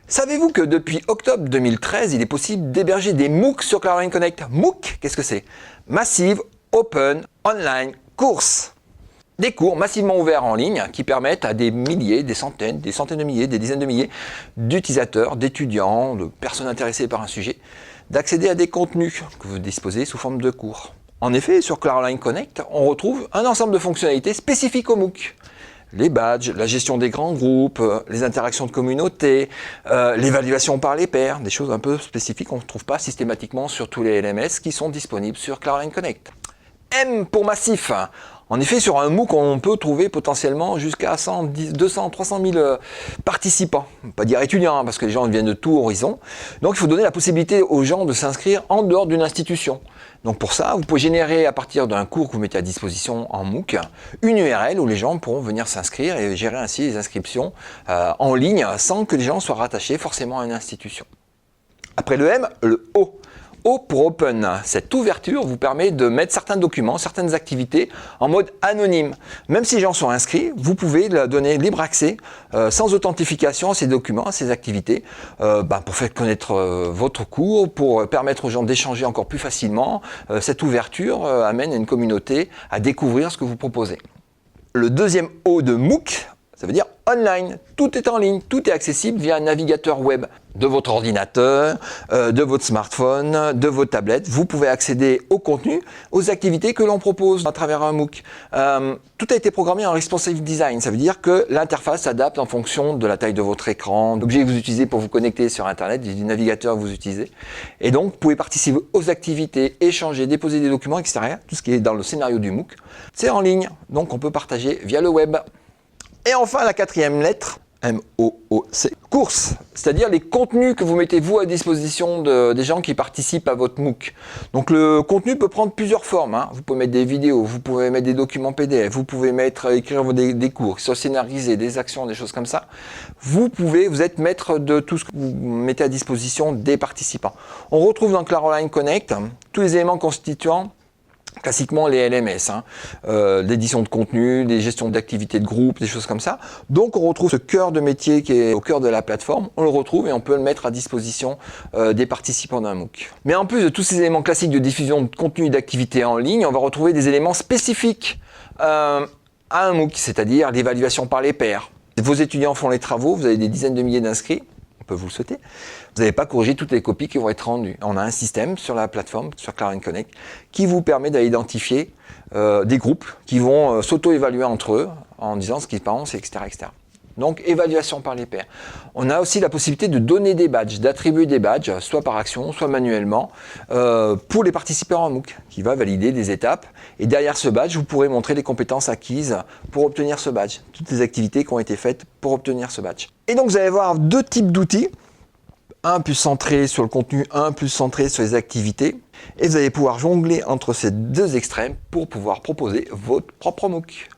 Savez-vous que depuis octobre 2013, il est possible d'héberger des MOOC sur Cloud Connect? MOOC, qu'est-ce que c'est? Massive Open Online Course. Des cours massivement ouverts en ligne qui permettent à des milliers, des centaines de milliers, des dizaines de milliers d'utilisateurs, d'étudiants, de personnes intéressées par un sujet, d'accéder à des contenus que vous disposez sous forme de cours. En effet, sur Cloud Connect, on retrouve un ensemble de fonctionnalités spécifiques au MOOC. Les badges, la gestion des grands groupes, les interactions de communauté, l'évaluation par les pairs, des choses un peu spécifiques qu'on ne trouve pas systématiquement sur tous les LMS qui sont disponibles sur Cloud Connect. M pour massif. En effet, sur un MOOC, on peut trouver potentiellement jusqu'à 110, 200, 300 000 participants. Pas dire étudiants, parce que les gens viennent de tout horizon. Donc, il faut donner la possibilité aux gens de s'inscrire en dehors d'une institution. Donc, pour ça, vous pouvez générer à partir d'un cours que vous mettez à disposition en MOOC, une URL où les gens pourront venir s'inscrire et gérer ainsi les inscriptions en ligne sans que les gens soient rattachés forcément à une institution. Après le M, le O. O pour Open. Cette ouverture vous permet de mettre certains documents, certaines activités en mode anonyme. Même si les gens sont inscrits, vous pouvez leur donner libre accès sans authentification à ces documents, à ces activités, pour faire connaître votre cours, pour permettre aux gens d'échanger encore plus facilement. Cette ouverture amène une communauté à découvrir ce que vous proposez. Le deuxième O de MOOC, ça veut dire online. Tout est en ligne, tout est accessible via un navigateur web de votre ordinateur, de votre smartphone, de votre tablette. Vous pouvez accéder au contenu, aux activités que l'on propose à travers un MOOC. Tout a été programmé en responsive design. Ça veut dire que l'interface s'adapte en fonction de la taille de votre écran, de l'objet que vous utilisez pour vous connecter sur Internet, du navigateur que vous utilisez. Et donc, vous pouvez participer aux activités, échanger, déposer des documents, etc. Tout ce qui est dans le scénario du MOOC, c'est en ligne. Donc, on peut partager via le web. Et enfin, la quatrième lettre, M-O-O-C, course, c'est-à-dire les contenus que vous mettez vous à disposition des gens qui participent à votre MOOC. Donc le contenu peut prendre plusieurs formes. Vous pouvez mettre des vidéos, vous pouvez mettre des documents PDF, vous pouvez écrire des cours, qui sont scénarisés, des actions, des choses comme ça. Vous êtes maître de tout ce que vous mettez à disposition des participants. On retrouve dans Cloud Connect tous les éléments constituants classiquement les LMS, l'édition de contenu, les gestions d'activités de groupe, des choses comme ça. Donc on retrouve ce cœur de métier qui est au cœur de la plateforme, on le retrouve et on peut le mettre à disposition des participants d'un MOOC. Mais en plus de tous ces éléments classiques de diffusion de contenu et d'activités en ligne, on va retrouver des éléments spécifiques à un MOOC, c'est-à-dire l'évaluation par les pairs. Vos étudiants font les travaux, vous avez des dizaines de milliers d'inscrits, on peut vous le souhaiter. Vous n'avez pas corrigé toutes les copies qui vont être rendues. On a un système sur la plateforme, sur Cloud Connect, qui vous permet d'identifier des groupes qui vont s'auto-évaluer entre eux en disant ce qu'ils pensent, etc., etc. Donc, évaluation par les pairs. On a aussi la possibilité de donner des badges, d'attribuer des badges, soit par action, soit manuellement, pour les participants en MOOC, qui va valider des étapes. Et derrière ce badge, vous pourrez montrer les compétences acquises pour obtenir ce badge, toutes les activités qui ont été faites pour obtenir ce badge. Et donc, vous allez voir deux types d'outils. Un plus centré sur le contenu, un plus centré sur les activités. Et vous allez pouvoir jongler entre ces deux extrêmes pour pouvoir proposer votre propre MOOC.